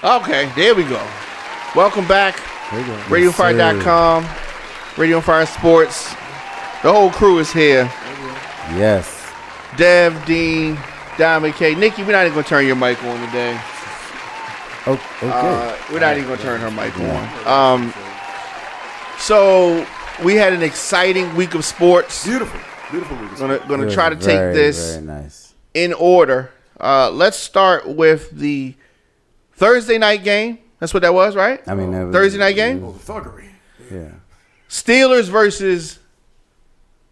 Okay, there we go. Welcome back. RadioFire.com, Radio Fire Sports. The whole crew is here. Yes. Dev, Dean, Diamond K. Nikki, we're not even going to turn your mic on today. Okay. We're not even going to turn her mic on. So we had an exciting week of sports. Beautiful week of sports. Going to try to take this in order. Let's start with the Thursday night game. That's what that was, right? I mean, Thursday night game? Oh, the thuggery. Yeah. Steelers versus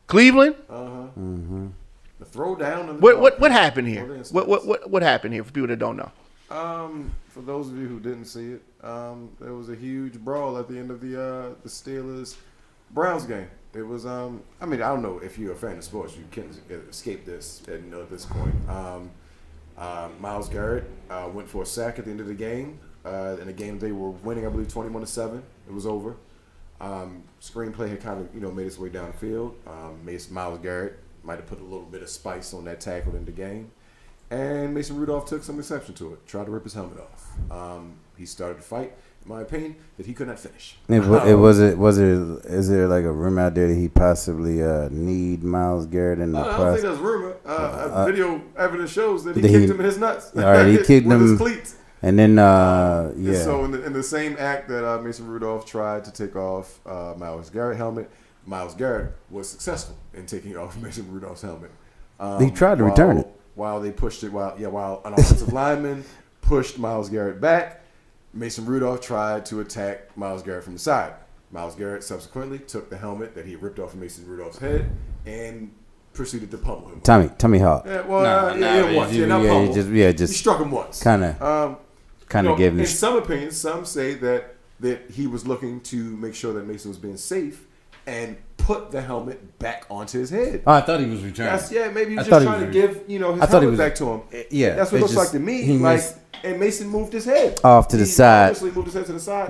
Cleveland. Mm-hmm. The throwdown. What happened here? What happened here for people that don't know? For those of you who didn't see it, there was a huge brawl at the end of the Steelers Browns game. It was I don't know if you're a fan of sports, you can't escape this at this point. Myles Garrett went for a sack at the end of the game. In a game they were winning, I believe 21-7. It was over. Screenplay had kind of made its way downfield. Myles Garrett might have put a little bit of spice on that tackle in the game, and Mason Rudolph took some exception to it. Tried to rip his helmet off. He started to fight. In my opinion, that he could not finish. Is there like a rumor out there that he possibly need Myles Garrett in the I don't think that's rumor. Video evidence shows that he kicked him in his nuts. All right, he kicked with him his cleats. And then And so in the same act that Mason Rudolph tried to take off Myles Garrett's helmet, Myles Garrett was successful in taking off Mason Rudolph's helmet. He tried to return it while they pushed it. While an offensive lineman pushed Myles Garrett back, Mason Rudolph tried to attack Myles Garrett from the side. Myles Garrett subsequently took the helmet that he ripped off of Mason Rudolph's head and proceeded to pummel him. Tommy Hawk. Yeah, once. He struck him once. Kind of gave him. In some opinions, some say that he was looking to make sure that Mason was being safe and put the helmet back onto his head. Oh, I thought he was returning. Maybe he was just trying to give his helmet back to him. Yeah, that's what it looks like to me. And Mason moved his head off to the side. Obviously moved his head to the side.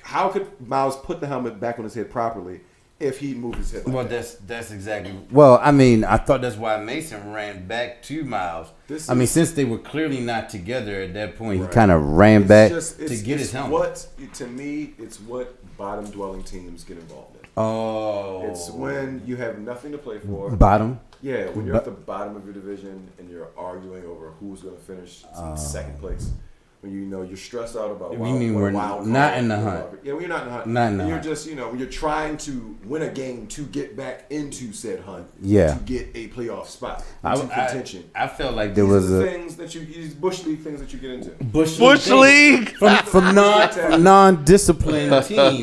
How could Myles put the helmet back on his head properly if he moved his head? Like that's exactly. Well, I mean, I thought that's why Mason ran back to Myles. Since they were clearly not together at that point, he kind of ran back to get his helmet. To me, it's what bottom dwelling teams get involved in. Oh, it's when you have nothing to play for. Bottom. Yeah, when you're at the bottom of your division and you're arguing over who's going to finish in second place. When you're stressed out about we're not in the hunt. Yeah, when you're not in the hunt. Not in the hunt. You're just, when you're trying to win a game to get back into said hunt. Yeah. To get a playoff spot. Into contention. I felt like there was these bush league things that you get into. Bush league from non-disciplined teams.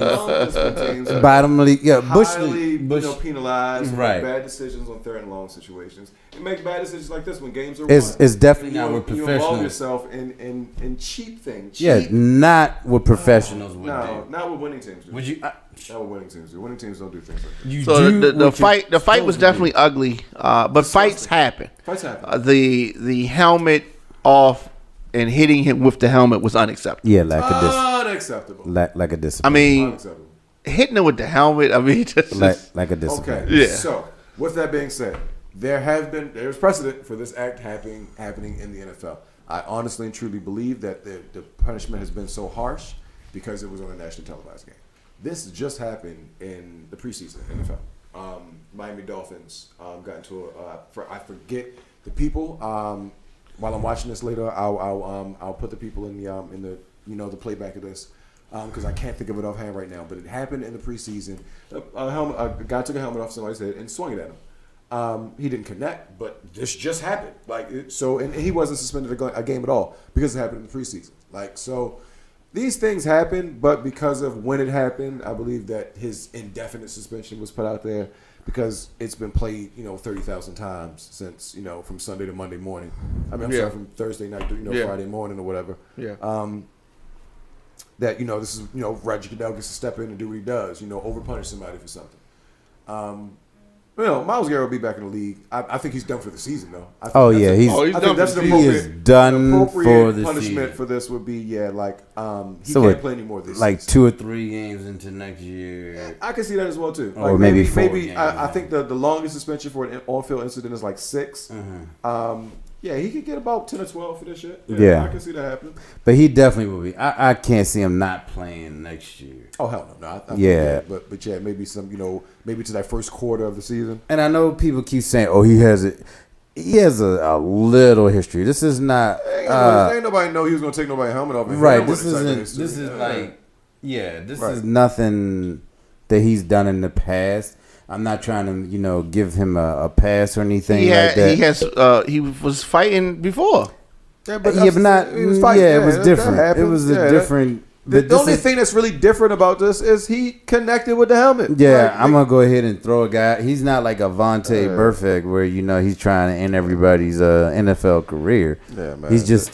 Bottom league, yeah, bush league. Penalized. Right. Bad decisions on third and long situations. And make bad decisions like this when games are it's definitely not with professionals. You involve yourself in cheap things. Not what professionals would do. Not what winning teams do. Would you? Not what winning teams do. Winning teams don't do things like that. So the fight was definitely ugly, but fights happen. Fights happen. The helmet off and hitting him with the helmet was unacceptable. Yeah, unacceptable. Like a discipline. I mean, hitting him with the helmet. I mean, just like a discipline. Okay. Yeah. So with that being said, there's precedent for this act happening in the NFL. I honestly and truly believe that the punishment has been so harsh because it was on a nationally televised game. This just happened in the preseason NFL. Miami Dolphins got into I forget the people. While I'm watching this later, I'll put the people in the the playback of this because I can't think of it offhand right now. But it happened in the preseason. A guy took a helmet off somebody's head and swung it at him. He didn't connect, but this just happened. And he wasn't suspended a game at all because it happened in the preseason. These things happen, but because of when it happened, I believe that his indefinite suspension was put out there because it's been played, 30,000 times since, from Sunday to Monday morning. Sorry, from Thursday night to, Friday morning or whatever. Yeah. That, this is, Roger Goodell gets to step in and do what he does, overpunish somebody for something. Myles Garrett will be back in the league. I think he's done for the season, though. He's done for the season. He is done for the punishment for this would be, he can't play anymore this season. 2 or 3 games into next year. I can see that as well, too. Or maybe 4. I think the longest suspension for an on-field incident is 6. Mm-hmm. Yeah, he could get about 10 or 12 for this shit. Yeah. I can see that happening. But he definitely will be. I can't see him not playing next year. Oh, hell no. I think, Yeah. But yeah, maybe some, maybe to that first quarter of the season. And I know people keep saying, "Oh, he has it." He has a little history. This is not. Ain't nobody know he was gonna take nobody's helmet off. Right. This isn't. This is like. Yeah. This is nothing that he's done in the past. I'm not trying to, give him a pass or anything like that. He was fighting before. Yeah, but not. It was fighting. Yeah, it was different. It was a different. The only thing that's really different about this is he connected with the helmet. Yeah, I'm gonna go ahead and throw a guy. He's not like a Vontae Burfict where he's trying to end everybody's NFL career. Yeah, man. He's just.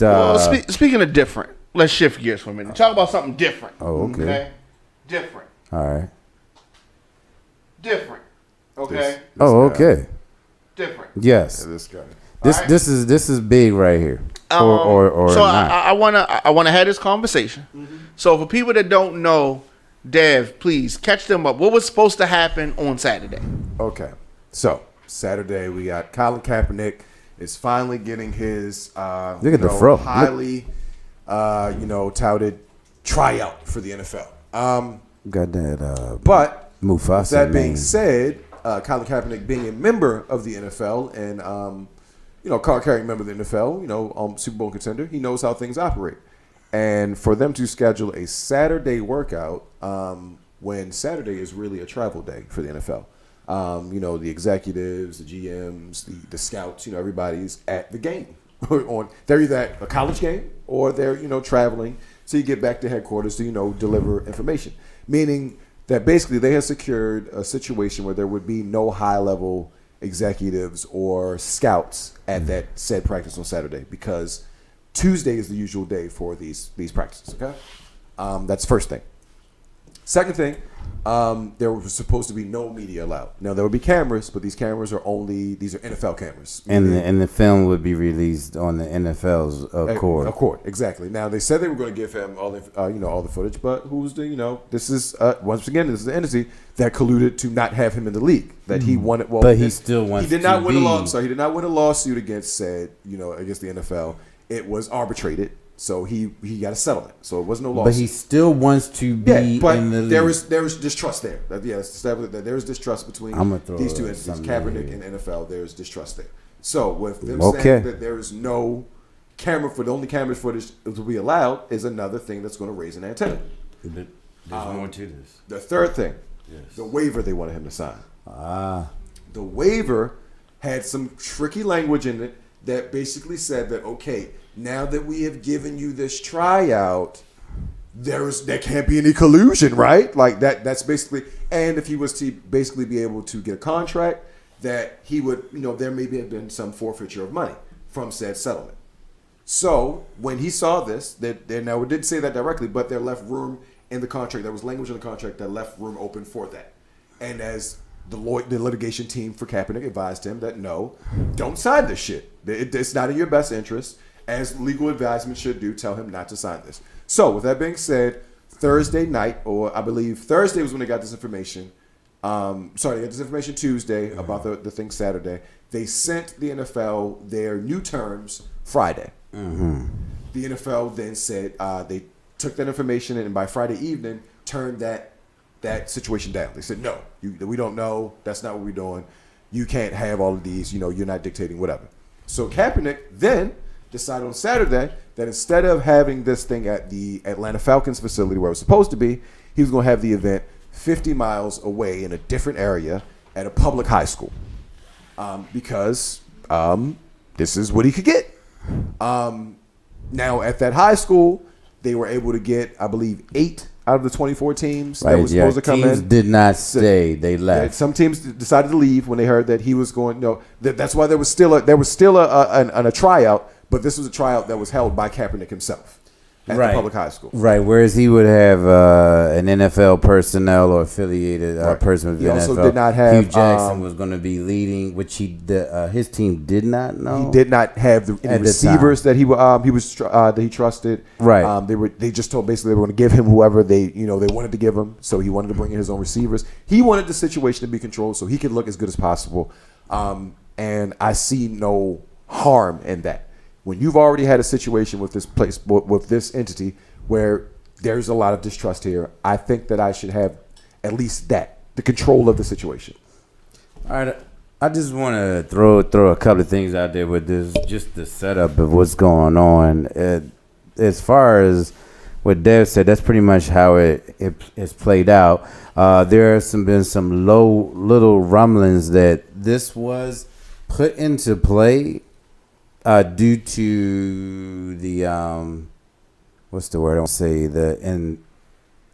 Speaking of different, let's shift gears for a minute. Talk about something different. Oh, okay. Different. All right. Different. Okay. Okay. Different. Yes. This guy. This is big right here. Or so not. I wanna have this conversation. Mm-hmm. So for people that don't know, Dev, please catch them up. What was supposed to happen on Saturday? Okay. So Saturday we got Colin Kaepernick is finally getting his look at the fro. Highly touted tryout for the NFL. Got that but Mufasa. That being said, Colin Kaepernick being a member of the NFL and card-carrying member of the NFL, Super Bowl contender, he knows how things operate. And for them to schedule a Saturday workout when Saturday is really a travel day for the NFL, the executives, the GMs, the scouts, everybody's at the game. They're either at a college game or they're traveling so you get back to headquarters to deliver information. Meaning that basically they have secured a situation where there would be no high-level executives or scouts at that said practice on Saturday because Tuesday is the usual day for these practices. Okay, that's the first thing. Second thing, there was supposed to be no media allowed. Now there would be cameras, but these are NFL cameras. And the film would be released on the NFL's court. Of course, exactly. Now they said they were going to give him all the footage, but who's this is once again this is the entity that colluded to not have him in the league. That he wanted. Well, but he still wants. He did not win a lawsuit. So he did not win a lawsuit against against the NFL. It was arbitrated. So he got a settlement. So it was no lawsuit. But he still wants to be in the league. There is distrust there. It's established that there is distrust between these two entities, Kaepernick and NFL. There is distrust there. So with them saying that there is no the only camera footage to be allowed is another thing that's going to raise an antenna. There's more to this. The third thing, the waiver they wanted him to sign. The waiver had some tricky language in it that basically said that, okay, now that we have given you this tryout, there can't be any collusion, right? Like that's basically, and if he was to basically be able to get a contract, that he would, there maybe have been some forfeiture of money from said settlement. So when he saw this, now it didn't say that directly, but there left room in the contract. There was language in the contract that left room open for that. And as the litigation team for Kaepernick advised him that no, don't sign this shit. It's not in your best interest. As legal advisement should do, tell him not to sign this. So with that being said, Thursday night, or I believe Thursday was when they got this information. They got this information Tuesday about the thing Saturday. They sent the NFL their new terms Friday. Mm-hmm. The NFL then said they took that information and by Friday evening turned that situation down. They said, no, we don't know. That's not what we're doing. You can't have all of these. You're not dictating whatever. So Kaepernick then decided on Saturday that instead of having this thing at the Atlanta Falcons facility where it was supposed to be, he was going to have the event 50 miles away in a different area at a public high school because this is what he could get. Now, at that high school, they were able to get, I believe, 8 out of the 24 teams that were supposed to come teams in. Did not stay. They left. Some teams decided to leave when they heard that he was going. That's why there was still a tryout, but this was a tryout that was held by Kaepernick himself at the public high school. Right, whereas he would have an NFL personnel or affiliated person with the NFL. He also did not have Hugh Jackson was going to be leading, which his team did not know. He did not have any receivers that he trusted. Right. They just told basically they were going to give him whoever they wanted to give him. So he wanted to bring in his own receivers. He wanted the situation to be controlled so he could look as good as possible. And I see no harm in that. When you've already had a situation with this place, with this entity, where there's a lot of distrust here, I think that I should have at least the control of the situation. All right. I just want to throw a couple of things out there with this, just the setup of what's going on. As far as what Dev said, that's pretty much how it's played out. There have been some little rumblings that this was put into play due to the what's the word I want to say, the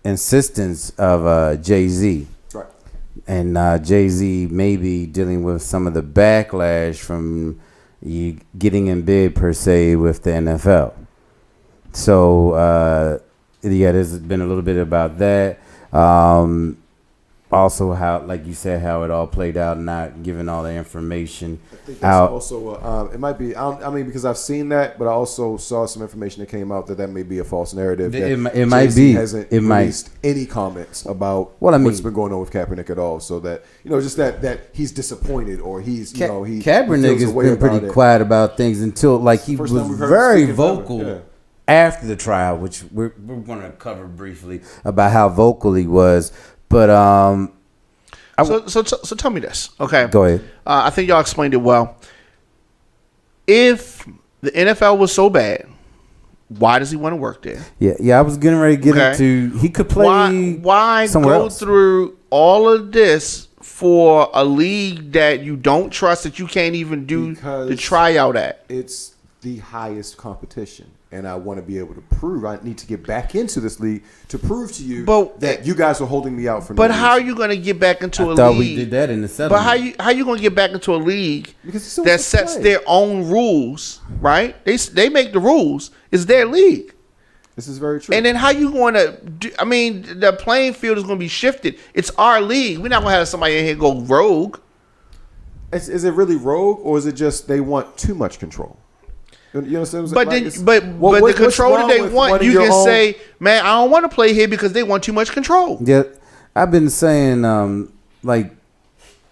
insistence of Jay-Z. Right. And Jay-Z may be dealing with some of the backlash from you getting in bed per se with the NFL. So there's been a little bit about that. Also, how, like you said, how it all played out, not giving all the information I think that's out. Also, it might be. Because I've seen that, but I also saw some information that came out that may be a false narrative. It might Jay-Z be. Hasn't released any comments about what's been going on with Kaepernick at all. So that just that he's disappointed or he's Kaepernick has been pretty quiet about things until he was very vocal after the trial, which we're going to cover briefly about how vocal he was. But so tell me this, okay? Go ahead. I think y'all explained it well. If the NFL was so bad, why does he want to work there? Yeah. I was getting ready to get into. He could play. Why somewhere go else. through all of this for a league that you don't trust, that you can't even do the tryout at? It's the highest competition. And I want to be able to prove. I need to get back into this league to prove to you that you guys are holding me out for. But how are you going to get back into a league? I thought we did that in the settlement. But how you going to get back into a league that sets their own rules, right? They make the rules. It's their league. This is very true. And then how you going to do? I mean, the playing field is going to be shifted. It's our league. We're not going to have somebody in here go rogue. Is it really rogue, or is it just they want too much control? You know what I'm saying? But the control that they want, you can say, man, I don't want to play here because they want too much control. Yeah, I've been saying,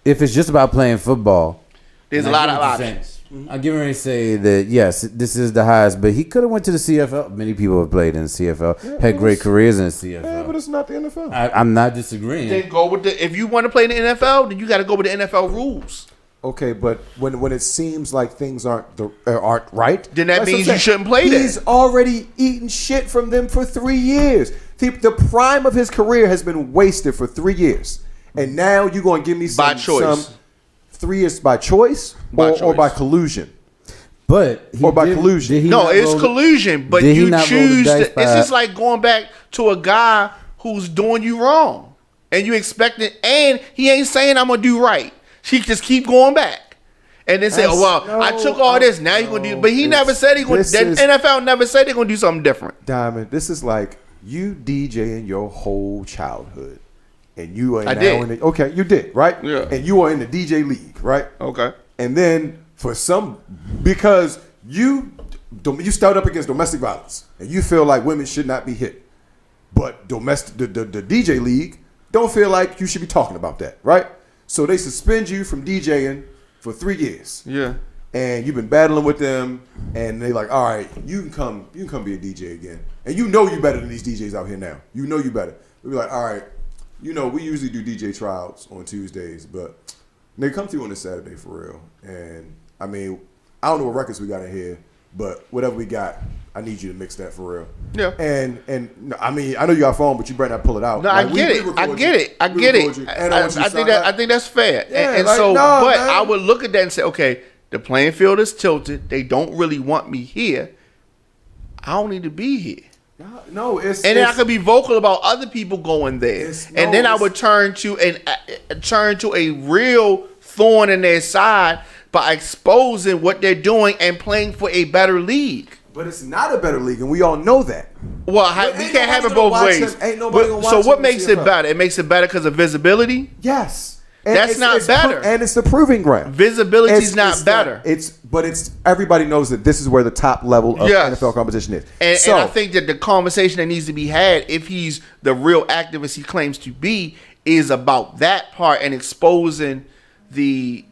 if it's just about playing football, there's a lot of options. I'm getting ready to say that, yes, this is the highest, but he could have went to the CFL. Many people have played in the CFL, had great careers in the CFL. Yeah, but it's not the NFL. I'm not disagreeing. Then go with if you want to play in the NFL, then you got to go with the NFL rules. Okay, but when it seems like things aren't right, then that means you shouldn't play there. He's already eaten shit from them for 3 years. The prime of his career has been wasted for 3 years, and now you're going to give me some 3 years by choice or by collusion. But collusion. It's collusion. But you choose. It's just like going back to a guy who's doing you wrong, and you expect it, and he ain't saying I'm gonna do right. She just keep going back, and then say, I took all this. Now you're gonna do. But he never said he gonna. NFL never said they're gonna do something different. Diamond, this is like you DJing your whole childhood, and you are you did, right? Yeah. And you are in the DJ league, right? Okay. And then because you stood up against domestic violence, and you feel like women should not be hit, but the DJ league don't feel like you should be talking about that, right? So they suspend you from DJing for 3 years. Yeah. And you've been battling with them, and they like, all right, you can come be a DJ again. And you know you better than these DJs out here now. You know you better. We'll be like, all right, we usually do DJ tryouts on Tuesdays, but they come through on a Saturday for real. And I mean, I don't know what records we got in here, but whatever we got, I need you to mix that for real. Yeah. And I mean, I know you got a phone, but you better not pull it out. No, I get it. I think that's fair. Yeah, I would look at that and say, okay, the playing field is tilted. They don't really want me here. I don't need to be here. No, then I could be vocal about other people going there, then I would turn to a real thorn in their side by exposing what they're doing and playing for a better league. But it's not a better league, and we all know that. Well, we can't have it both ways. So what makes it better? It makes it better because of visibility? Yes. That's not better. And it's the proving ground. Visibility is not better. But everybody knows that this is where the top level of NFL competition is. And I think that the conversation that needs to be had, if he's the real activist he claims to be, is about that part and exposing the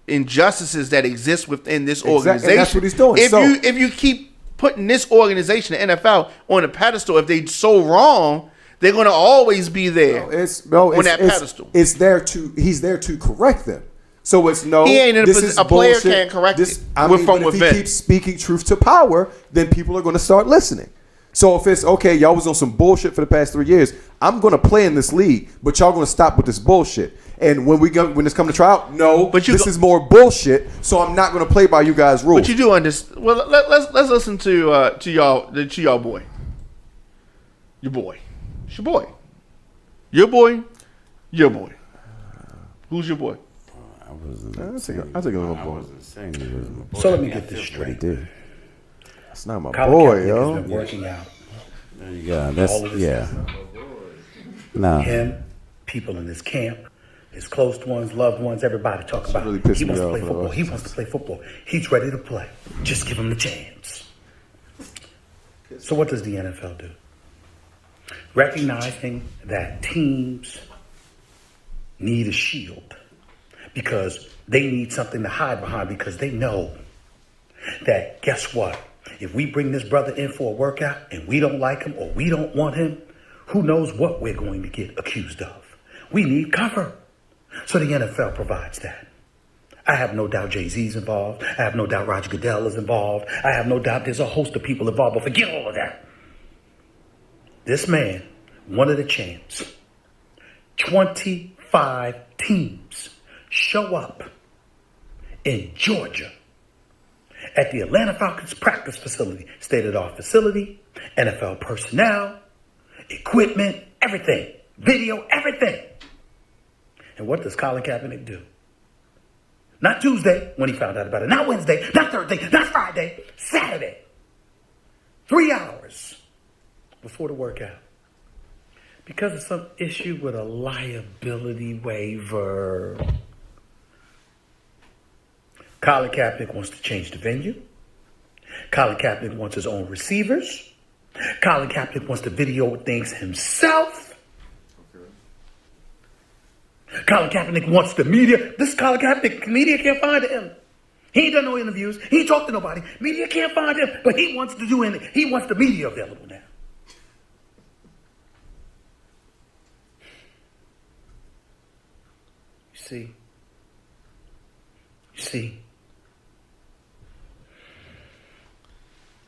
injustices that exist within this organization. And that's what he's doing. If you keep putting this organization, the NFL, on a pedestal, if they're so wrong, they're going to always be there on that pedestal. He's there to correct them. So it's he ain't in a player can't correct it. If he keeps speaking truth to power, then people are going to start listening. So if it's okay, y'all was on some bullshit for the past 3 years, I'm going to play in this league, but y'all going to stop with this bullshit. And when it's come to trial, this is more bullshit. So I'm not going to play by you guys' rules. But you do understand. Well, let's listen to y'all boy. Your boy. It's your boy. Your boy. Your boy. Who's your boy? I think a little boy. So let me get this straight. That's not my Colin boy, Kaepernick yo. has been working out. There you go. That's No. Him, people in his camp, his close ones, loved ones, everybody talk about really it. He pissing wants me to play off, football. though. He wants to play football. He's ready to play. Just give him the chance. So what does the NFL do? Recognizing that teams need a shield because they need something to hide behind, because they know that, guess what? If we bring this brother in for a workout and we don't like him or we don't want him, who knows what we're going to get accused of. We need cover. So the NFL provides that. I have no doubt Jay-Z's involved. I have no doubt Roger Goodell is involved. I have no doubt there's a host of people involved, but forget all of that. This man wanted a chance. 25 teams show up in Georgia at the Atlanta Falcons practice facility, state-of-the-art facility, NFL personnel, equipment, everything, video, everything. And what does Colin Kaepernick do? Not Tuesday when he found out about it, not Wednesday, not Thursday, not Friday, Saturday. 3 hours before the workout. Because of some issue with a liability waiver. Colin Kaepernick wants to change the venue. Colin Kaepernick wants his own receivers. Colin Kaepernick wants to video things himself. Colin Kaepernick wants the media. This Colin Kaepernick, media can't find him. He ain't done no interviews. He ain't talked to nobody. Media can't find him, but he wants to do anything. He wants the media available now. You see,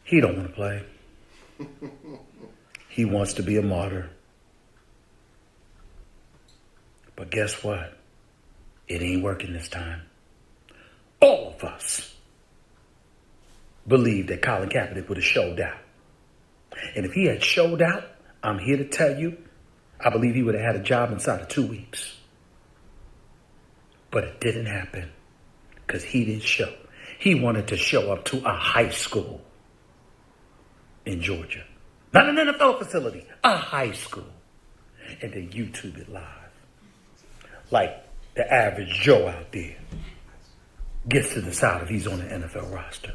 he don't want to play. He wants to be a martyr. But guess what? It ain't working this time. All of us believe that Colin Kaepernick would have showed out. And if he had showed out, I'm here to tell you, I believe he would have had a job inside of 2 weeks. But it didn't happen because he didn't show. He wanted to show up to a high school in Georgia. Not an NFL facility, a high school. And then YouTube it live. Like the average Joe out there gets to decide if he's on the NFL roster.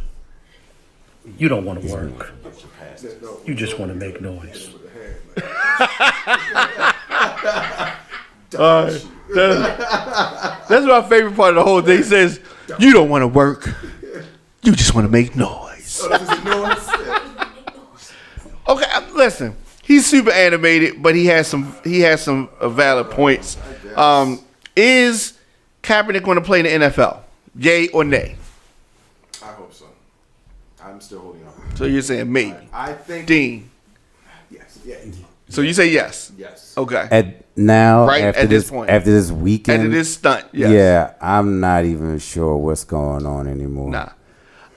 You don't want to work. You just want to make noise. That's my favorite part of the whole thing. He says, you don't want to work. You just want to make noise. Okay, listen. He's super animated, but he has some valid points. Is Kaepernick going to play in the NFL? Yay or nay? I hope so. I'm still holding on. So you're saying maybe? I think Dean. yes. Yeah. So you say yes? Yes. Okay. After this point, after this weekend, after this stunt, yes. Yeah, I'm not even sure what's going on anymore. Nah,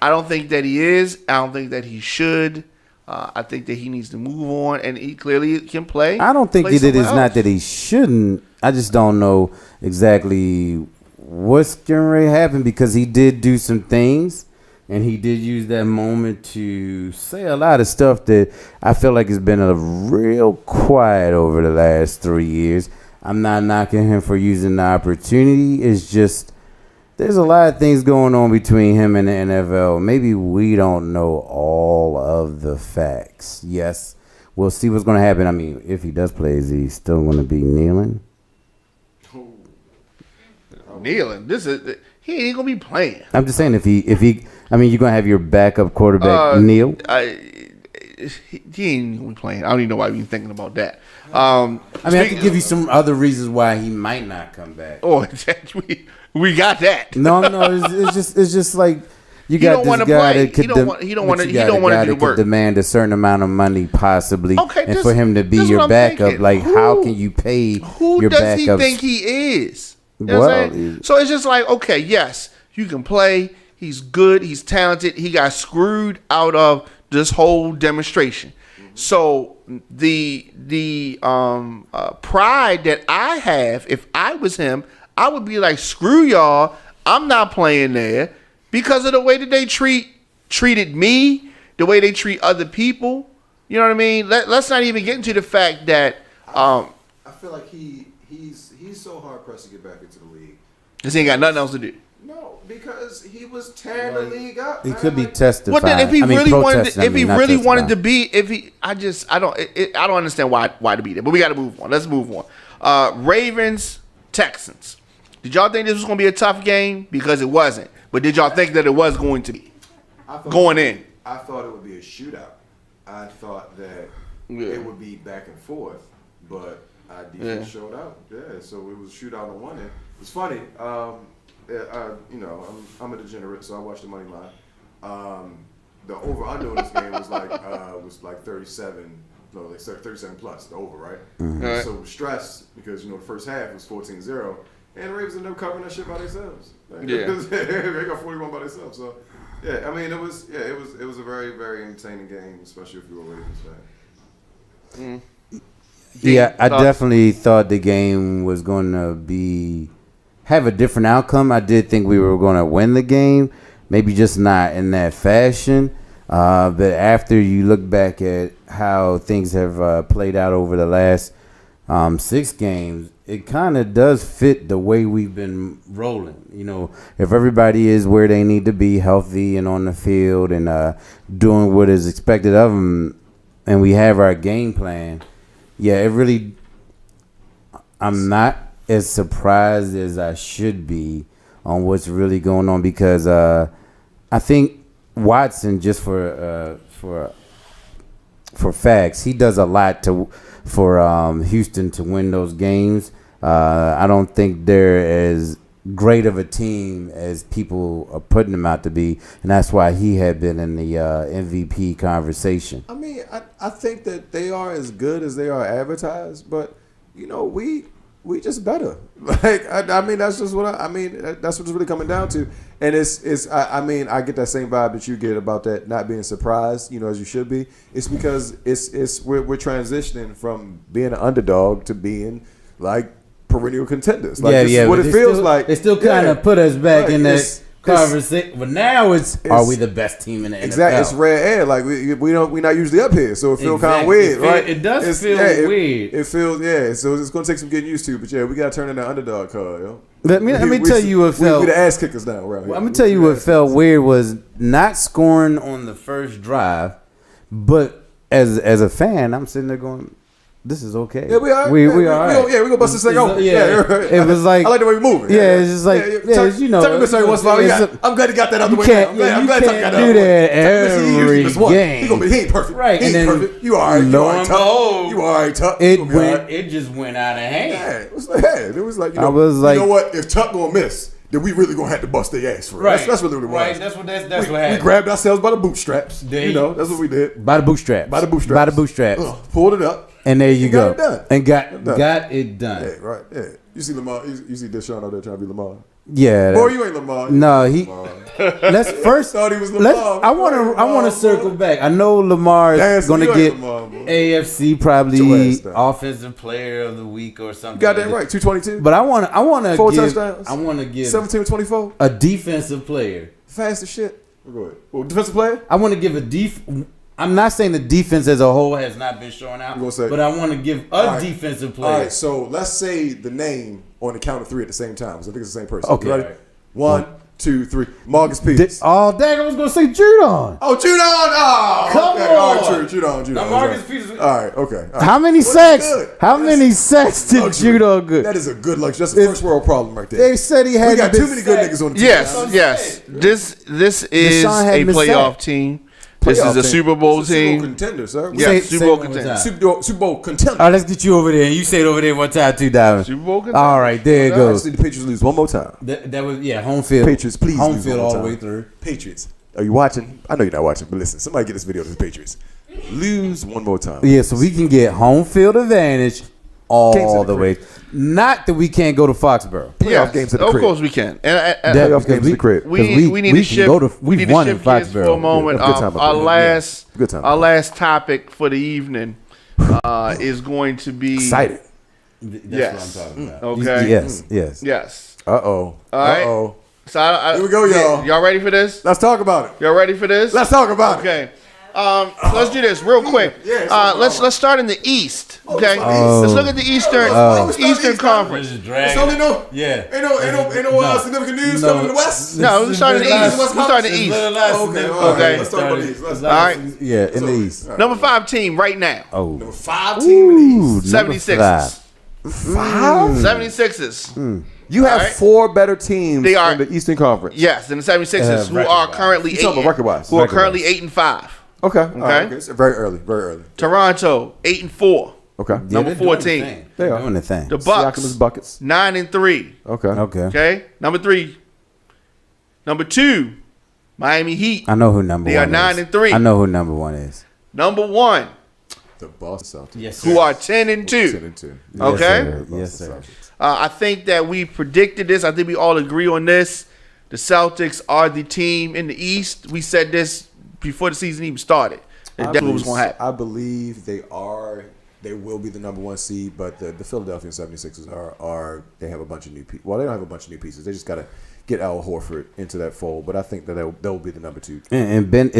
I don't think that he is. I don't think that he should. I think that he needs to move on, and he clearly can play. I don't think that it is not that he shouldn't. I just don't know exactly what's going to happen, because he did do some things, and he did use that moment to say a lot of stuff that I feel like has been a real quiet over the last 3 years. I'm not knocking him for using the opportunity. It's just there's a lot of things going on between him and the NFL. Maybe we don't know all of the facts. Yes, we'll see what's going to happen. I mean, if he does play, is he still going to be kneeling? Kneeling. He ain't gonna be playing. I'm just saying if he, I mean, you're gonna have your backup quarterback kneel. He ain't gonna be playing. I don't even know why you're thinking about that. I mean, I can give you some other reasons why he might not come back. Oh, we got that. No, it's just like you got this guy that could he don't want to do the work. Demand a certain amount of money possibly, okay, and for him to be your backup, like how can you pay your backup? Who does he think he is? You know what I'm saying? So it's just like, okay, yes, you can play. He's good. He's talented. He got screwed out of this whole demonstration. So the pride that I have, if I was him, I would be like, screw y'all. I'm not playing there because of the way that they treated me, the way they treat other people. You know what I mean? Let's not even get into the fact that I feel like he's so hard pressed to get back into the league. This ain't got nothing else to do. No, because he was tearing the league up. He could be testifying. Well, then if he really wanted to be, I don't understand why to be there. But we got to move on. Let's move on. Ravens, Texans. Did y'all think this was going to be a tough game? Because it wasn't. But did y'all think that it was going to be going in? I thought it would be a shootout. I thought that it would be back and forth, but our defense showed out. Yeah, so it was a shootout on one end. It's funny. I'm a degenerate, so I watched the money line. The over/under in this game was like 37. No, like 37 plus the over, right? Mm-hmm. Right. So it was stress because the first half was 14-0, and the Ravens ended up covering that shit by themselves. Like, they got 41 by themselves. So yeah, I mean it was a very, very entertaining game, especially if you were a Ravens fan. Yeah, I definitely thought the game was going to have a different outcome. I did think we were going to win the game, maybe just not in that fashion. But after you look back at how things have played out over the last 6 games, it kind of does fit the way we've been rolling. You know, if everybody is where they need to be, healthy and on the field and doing what is expected of them, and we have our game plan, yeah, it really – I'm not as surprised as I should be on what's really going on because I think Watson, just for facts, he does a lot for Houston to win those games. I don't think they're as great of a team as people are putting them out to be, and that's why he had been in the MVP conversation. I mean, I think that they are as good as they are advertised, but we just better. Like I mean, that's just what that's what it's really coming down to. And I mean, I get that same vibe that you get about that not being surprised, as you should be. It's because we're transitioning from being an underdog to being like perennial contenders. Like this is what it feels like. They still kind of put us back in that conversation, but now are we the best team in the NFL? Exactly, it's rare air. Like we're not usually up here, so it feels kind of weird, right? It does feel weird. It feels so it's gonna take some getting used to, but we gotta turn in the underdog card, yo. Let me tell you what felt. We the ass kickers now, right? I'm gonna tell you what felt weird was not scoring on the first drive, but as a fan, I'm sitting there going, this is okay. Yeah, we are. We are. We gonna bust this thing open. It was like I like the way we moving. Yeah, it's just like I'm glad he got that out the way. I'm glad he got that out do that every game. He ain't perfect. Right, he ain't perfect. You all right? You all right, Tuck? It just went out of hand. Yeah, it was like you know what? If Tuck gonna miss, then we really gonna have to bust their ass for it. Right. That's really what it was. Right. That's what happened. We grabbed ourselves by the bootstraps. That's what we did. By the bootstraps. Pulled it up. And there you go. Got it done. Yeah, right. Yeah. You see Lamar. You see Deshaun out there trying to be Lamar. Yeah. Boy, you ain't Lamar. No, he. Let's first. Thought he was Lamar. I want to circle back. I know Lamar is going to get AFC probably offensive player of the week or something. Got that right. 222. But I want to 4 touchdowns. I want to give 17-24. A defensive player. Fast as shit. Go ahead. Well, defensive player. I want to give I'm not saying the defense as a whole has not been showing out, but I want to give defensive player. All right, so let's say the name on the count of 3 at the same time. So I think it's the same person. Okay. Ready? 1, 2, 3. Marcus Peters. Oh, dang, I was going to say Judon. Oh, Judon. Oh, Come okay. All right, on. true. Judon. Now, Marcus Peters. All right, okay. All right. How many sacks? How many sacks did Judon get? That is a good luxury. That's a first world problem right there. They said he had. We got too many good niggas on the team. Yes. This is Deshaun had a missed playoff sack. team. This is a Super Bowl Super Bowl team. contender, sir. Yeah, Say Super it Bowl one more contender. time. Super Bowl contender. All right, let's get you over there. You say it over there one time, too, Diamond. Super Bowl contender. All right, there it goes. Actually, the Patriots lose one more time. That was home field. Patriots, please home lose field one all more the way time. through. Patriots, are you watching? I know you're not watching, but listen, somebody get this video to the Patriots. Lose one more time. Yeah, so we can get home field advantage Games all at the the way. Not that we can't go to Foxborough. Yes, games at the of crib. course we can. And Playoff games at the crib. we need to shift. We've need to won in shift gears for a Foxborough. moment. Yeah, good time up there. Good time. Our last topic for the evening is going to be Excited. That's what I'm talking about. Okay. Yes. Yes. Uh-oh. right. Uh-oh. So Here we go, y'all. Y'all ready for this? Let's talk about it. Y'all ready for this? Let's talk about it. Okay. Let's do this real quick. Yeah, let's start in the East. Okay. Oh. Let's look at the Eastern Conference. It's only no. Yeah. Ain't no significant news coming in the West. No, let's start in the East. Let's start in the East. Okay. Okay. Let's talk about these. Let's All right. Yeah, in the East. Number 5 team right now. Oh. Number 5 team in the East. 76ers. 5? 76ers. You have All right. 4 better teams They are- in the Eastern Conference. Yes, and the 76ers who are record-wise. currently You talking about record-wise? who are currently 8-5. Okay. All right. Okay. It's very early. Very early. Toronto 8-4. Okay. Yeah, Number they're doing 14. the thing. They They're are. doing the thing. The Siakam's Bucks buckets. 9-3. Okay. Okay. Okay, number 3. Number 2, Miami Heat. I know who number They one are is. 9-3. I know who number one is. Number 1, The Boston Celtics. Yes, who sir. are 10-2. 10-2. Okay. Yes, sir. I think that we predicted this. I think we all agree on this. The Celtics are the team in the East. We said this before the season even started. That's what was going to happen. I believe they are. They will be the number 1 seed, but the Philadelphia 76ers are. They have a bunch of new people. Well, they don't have a bunch of new pieces. They just got to get Al Horford into that fold. But I think that they'll be the number 2. And Ben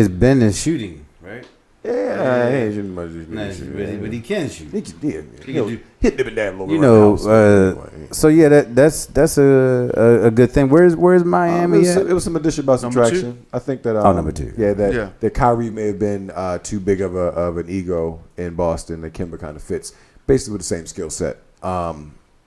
is shooting, right? Yeah, he ain't shooting much. But he can shoot. He can, hit them and that little. You know, so yeah, that's a good thing. Where's Miami at? It was some addition by subtraction. I think that. Number 2. Yeah, that Kyrie may have been too big of an ego in Boston. That Kemba kind of fits basically with the same skill set.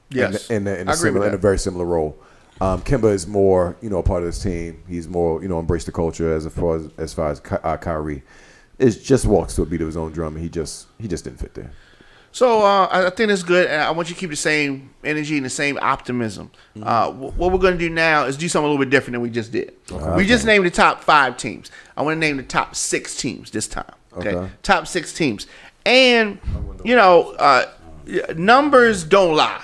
Yes. in I a agree similar, with in a that. very similar role. Kemba is more, a part of this team. He's more, embrace the culture as far as Kyrie. It just walks to a beat of his own drum, and he just didn't fit there. So I think it's good, and I want you to keep the same energy and the same optimism. What we're going to do now is do something a little bit different than we just did. We just named the top 5 teams. I want to name the top 6 teams this time. Okay. Top 6 teams. And, numbers don't lie.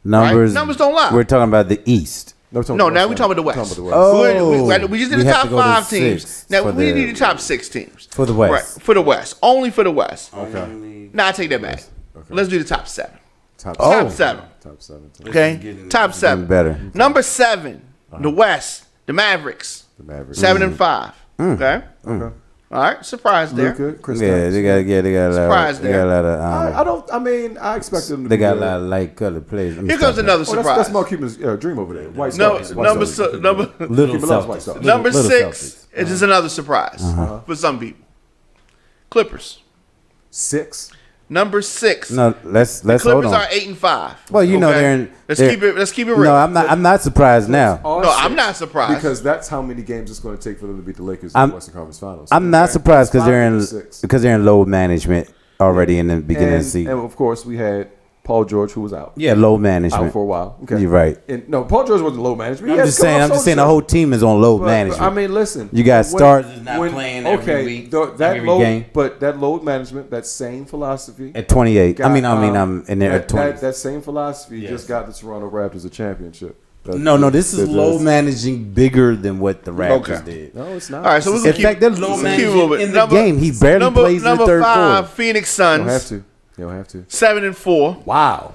Numbers. Right? Numbers don't lie. We're talking about the East. No, now we're talking about the West. Oh. We just did the We have top to go to 5 6 teams. Now for we the- need the top 6 teams. For the West. Right, for the West. Only for the West. Okay. Now I take that back. Let's do the top 7. Top Top 7. Top 7. Okay? Top 7. Better. Number 7, the West, the Mavericks. The Mavericks. 7-5. Okay? Okay. All right. Surprise there. Luka, Chris Yeah, Towns. they got a lot. Surprise They got a lot of. I expected them to They be got a good. lot of light colored players. Here comes another surprise. That's Mark Cuban's dream over there. White No, Stars. number Little Cuban loves White Celtics. Stars. number Little 6 Celtics. is just another surprise for some people. Clippers. 6. Number 6. No, let's hold Clippers on. are 8-5. Well, you know Okay? they're in. Let's they're- keep it real. No, I'm not surprised now. No, I'm not surprised. Because that's how many games it's going to take for them to beat the Lakers in I'm- the Western Conference Finals. I'm not surprised because It's 5 they're in load management already in the beginning of the and season. of course, we had Paul George, who was out. Yeah, load Out management. for a while. Okay. You're right. And, no, Paul George wasn't low management. I'm just saying the whole team is on load management. I mean, listen. You got when- stars is not playing every week, that every load, game. but that load management, that same philosophy. At 28. got, I'm in there at 20. That same philosophy Yes. just got the Toronto Raptors a championship. No, this is load managing bigger than what the Raptors Okay. did. No, it's not. All right, so we're In going to fact, they're keep low keep managing moving. in the game. He barely plays in the number third 5, quarter. Phoenix You don't have Suns. to. You don't have to. 7-4. Wow.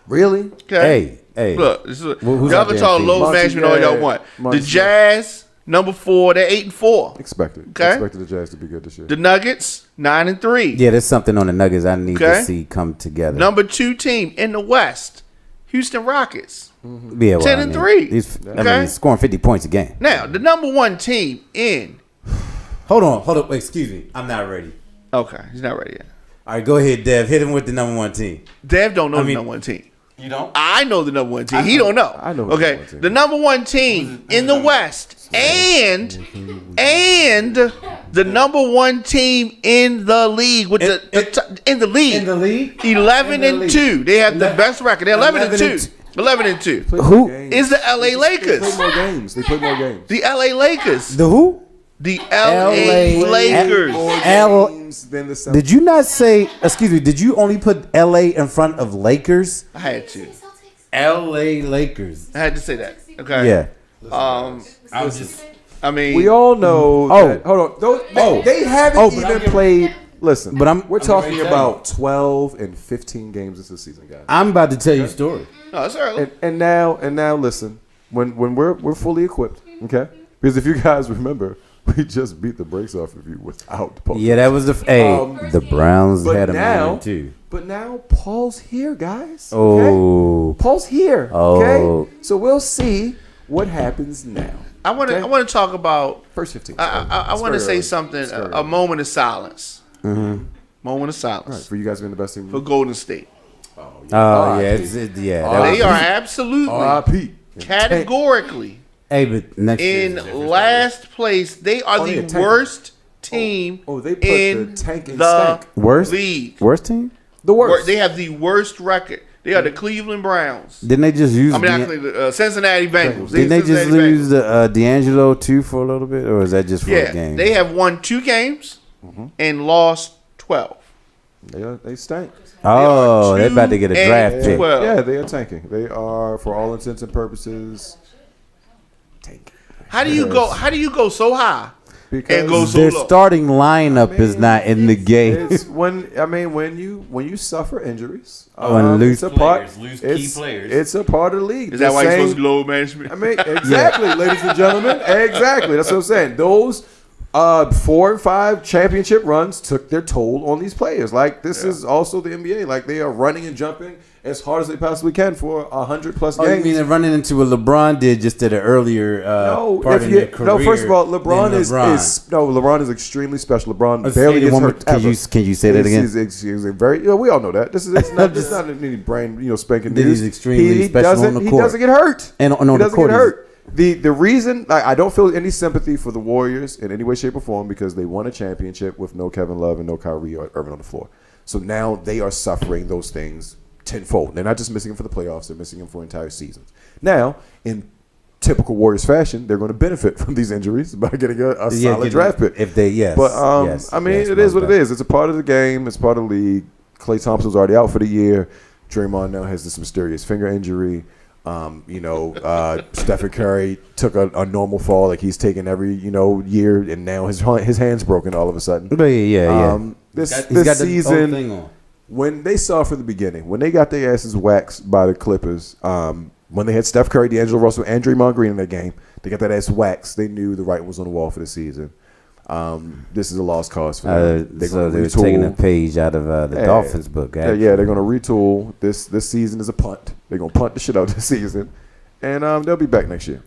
Really? Okay. Hey. Look, this is, who's y'all out can there talk in load Phoenix? management all y'all want. Monty, The Jazz, number 4, they're 8-4. Expected. Okay. Expected the Jazz to be good this year. The Nuggets, 9-3. Yeah, there's something on the Nuggets I need Okay. to see come together. Number 2 team in the West, Washington Rockets. Yeah, 10-3. He's scoring 50 points a game. Now, the number one team in. Hold on. Wait, excuse me. I'm not ready. Okay, he's not ready yet. All right, go ahead, Dev. Hit him with the number one team. Dev don't know the number one team. You don't? I know the number one team. He don't know. I know. Okay, the number one team in the West and the number one team in the league with in the league 11-2. They have the best record. They're 11-2. 11-2. Who is the LA Lakers? They play more games. The LA Lakers. The who? The LA Lakers. Did you not say? Excuse me. Did you only put LA in front of Lakers? I had to. LA Lakers. I had to say that. Okay. Yeah. I mean, we all know. That, hold on. They haven't even played. Listen, we're talking about 12 and 15 games this season, guys. I'm about to tell you a story. No, it's early. And now, listen. When we're fully equipped, okay? Because if you guys remember, we just beat the brakes off of you without the Paul. Yeah, that was the Browns had a moment too. But now Paul's here, guys. Oh, okay? Paul's here. Okay, so we'll see what happens now. I want to talk about first 15. I want to say something. A moment of silence. Mm-hmm. Moment of silence. Right, for you guys being the best team for Golden State. They are absolutely categorically. Hey, but next in last place, they are the worst team. They put in the tank in the worst league. Worst team? The worst. They have the worst record. They are the Cleveland Browns. Didn't they just use? the Cincinnati Bengals. Didn't they just lose the D'Angelo too for a little bit, or is that just for a game? They have won 2 games and lost 12. They stank. Oh, they're about to get a draft pick. Yeah, they are tanking. They are, for all intents and purposes, tanking. How do you go so high because and go so their low? starting lineup is not in the game. It's when you suffer injuries, and lose key players. It's a part of the league. Is that why you're supposed to load management? I mean, exactly, ladies and gentlemen. Exactly. That's what I'm saying. Those 4 and 5 championship runs took their toll on these players. Like, this is also the NBA. Like, they are running and jumping as hard as they possibly can for 100+ games. You mean they're running into what LeBron did just at an earlier part of their career? No, first of all, LeBron is extremely special. LeBron barely gets hurt ever. Can you say that again? He's very. We all know that. This is not any brain spanking news. He's extremely special on the court. He doesn't get hurt. And on the court, get hurt. The reason I don't feel any sympathy for the Warriors in any way, shape, or form because they won a championship with no Kevin Love and no Kyrie Irving on the floor. So now they are suffering those things tenfold. They're not just missing him for the playoffs; they're missing him for entire seasons. Now, in typical Warriors fashion, they're going to benefit from these injuries by getting a solid draft pick. If they it is what it is. It's a part of the game. It's part of the league. Klay Thompson's already out for the year. Draymond now has this mysterious finger injury. Stephen Curry took a normal fall like he's taken every year, and now his hand's broken all of a sudden. But This season, when they saw from the beginning, when they got their asses waxed by the Clippers, when they had Steph Curry, D'Angelo Russell, and Draymond Green in that game, they got that ass waxed. They knew the writing was on the wall for the season. This is a lost cause for them. They're taking a page out of the Dolphins book. They're going to retool. This season is a punt. They're going to punt the shit out this season, and they'll be back next year.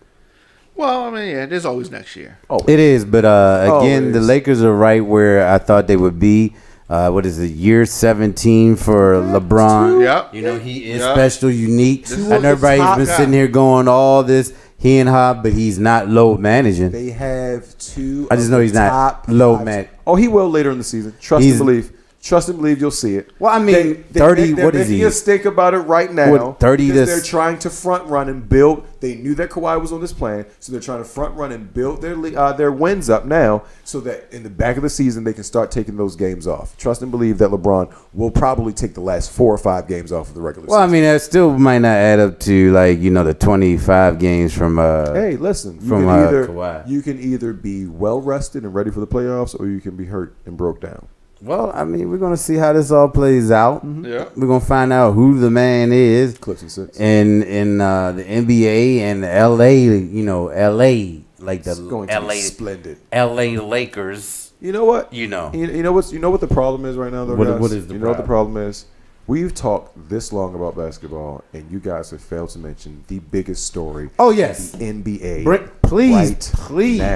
Well, there's always next year. Always. It is, but again, the Lakers are right where I thought they would be. What is it? Year 17 for LeBron. Yeah, he is special, unique. I know everybody's been sitting here going all this. He and Hobb, but he's not load managing. They have 2. I just know he's not load man. Oh, he will later in the season. Trust and believe. Trust and believe, you'll see it. Well, I mean, 30. What is he? They're stink about it right now. 30. They're trying to front run and build. They knew that Kawhi was on this plan, so they're trying to front run and build their wins up now, so that in the back of the season they can start taking those games off. Trust and believe that LeBron will probably take the last 4 or 5 games off of the regular season. Well, I mean, that still might not add up to the 25 games from. Hey, listen. Kawhi. You can either be well rested and ready for the playoffs, or you can be hurt and broke down. Well, I mean, we're gonna see how this all plays out. Mm-hmm. Yeah, we're gonna find out who the man is. Clips and 6 in the NBA and LA. LA like the LA splendid LA Lakers. You know what? You know what the problem is right now, though, guys? What is the problem? What the problem is? We've talked this long about basketball, and you guys have failed to mention the biggest story. Oh, yes. The NBA. Please.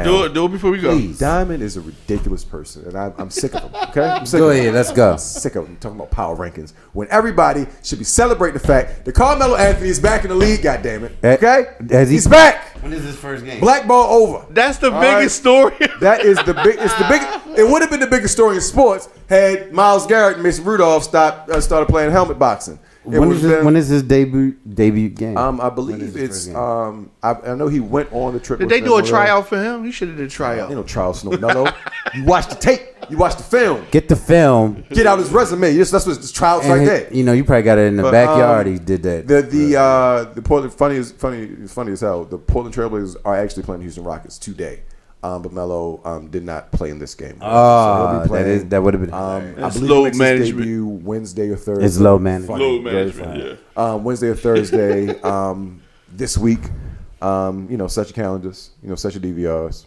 Do it before we go. Diamond is a ridiculous person, and I'm sick of him. Okay, I'm sick Go of him. ahead, let's go. I'm sick of him talking about power rankings when everybody should be celebrating the fact that Carmelo Anthony is back in the league. God damn it! Okay, he's back. When is his first game? Black ball over. That's the biggest story. That is the big. It's the big. It would have been the biggest story in sports had Myles Garrett and Mason Rudolph started playing helmet boxing. When is his debut game? I believe it's. I know he went on the trip. Did they do a tryout for him? He should have did a tryout. Ain't no trials, no Mello. You watch the tape. You watch the film. Get the film. Get out his resume. Yes, that's what the trials right there. You know, you probably got it in the backyard. He did that. The Portland funny as hell. The Portland Trailblazers are actually playing the Houston Rockets today. But Melo did not play in this game. So that would have been. I believe low management. Debut Wednesday or Thursday. It's low management. Low management. Yeah. Wednesday or Thursday. This week. Set your calendars. Set your DVRs.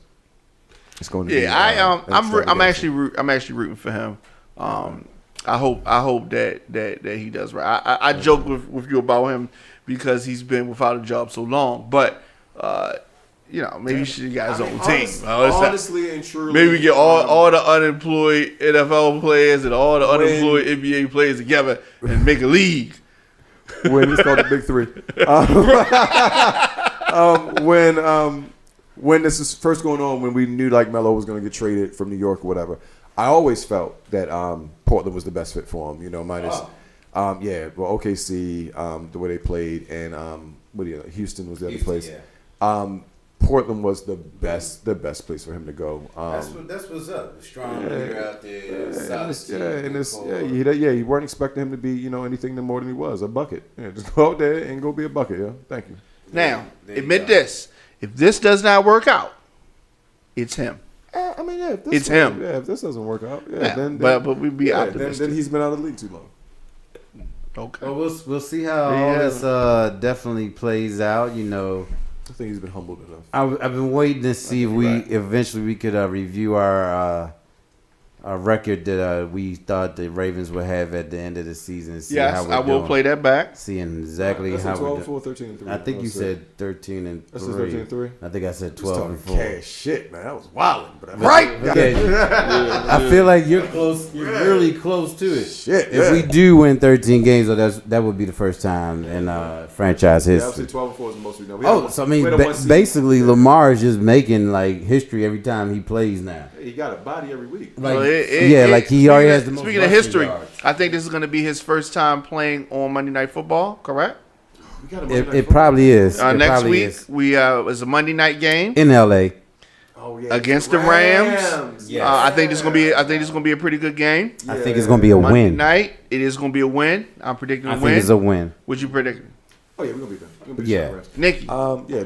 It's going to be. I'm actually rooting for him. I hope that he does right. I joke with you about him because he's been without a job so long, but. Maybe you should get his own team. Honestly and truly. Maybe we get all the unemployed NFL players and all the unemployed NBA players together and make a league. When it's called the Big Three. When this is first going on, when we knew like Melo was going to get traded from New York or whatever, I always felt that Portland was the best fit for him. Minus, OKC, the way they played, and Houston was the other place. Yeah. Portland was the best place for him to go. That's what's up. Strong leader out there. You weren't expecting him to be, anything more than he was, a bucket. Yeah, just go out there and go be a bucket. Yeah, thank you. Now, admit this: if this does not work out, it's him. It's him. Yeah, if this doesn't work out, then but we'd be optimistic. Then he's been out of the league too long. Okay. Well, we'll see how all this definitely plays out. I think he's been humbled enough. I've been waiting to see if eventually we could review our record that we thought the Ravens would have at the end of the season. And see how we're I will play that back. Seeing exactly how we're doing. 13-3. I think you said 13-3. I said 13-3. I think I said 12-4. Shit, man, that was wilding. But right. I feel like you're close. You're really close to it. Shit. If we do win 13 games, that would be the first time in franchise history. Yeah, 12-4 is the most we know. So I mean, basically, Lamar is just making like history every time he plays now. He got a body every week. He already has the most. Speaking of history, I think this is going to be his first time playing on Monday Night Football. Correct? It probably is. Next week it's a Monday night game in LA. Against the Rams. Yes. I think this is going to be a pretty good game. I think it's going to be a Monday win. Night, it is going to be a win. I'm predicting a win. I think it's a win. What you predicting? Oh yeah, we're going to be there. Nikki. Yeah.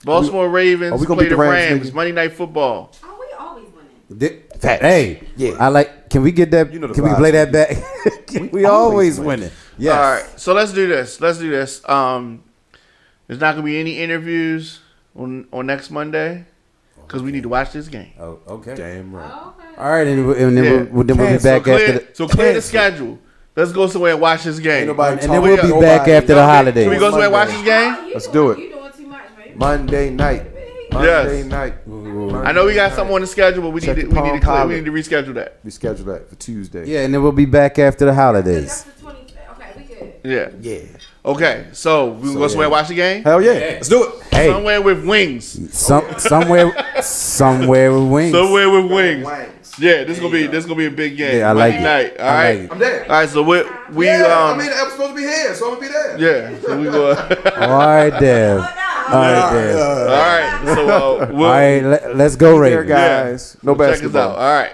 Baltimore Ravens play the Rams. Monday Night Football. Oh, we always winning. Hey, can we get that? Can we play that back? we always winning. Yes. All right. So let's do this. There's not gonna be any interviews on next Monday because we need to watch this game. Oh, okay. Damn right. Oh, okay. All right, and then we'll be back after. So clear the schedule. Let's go somewhere and watch this game. And then we'll be back after the holidays. Can we go somewhere and watch this game? Let's do it. You doing too much, man. Monday night. I know we got something on the schedule, but we need to reschedule that. Reschedule that for Tuesday. Yeah, and then we'll be back after the holidays. That's the 20th. Okay, we good. Yeah. Okay, so we go somewhere and watch the game? Hell yeah. Let's do it. Hey. Somewhere with wings. Somewhere with wings. Somewhere with wings. Yeah, this is gonna be a big game. Yeah, I like it. Night. All right. I'm there. All right, so I'm supposed to be here, so I'm gonna be there. Yeah, so we go. All right, Dev. All right, So all right, let's go, Ravens. Guys. No basketball. Check us out. All right.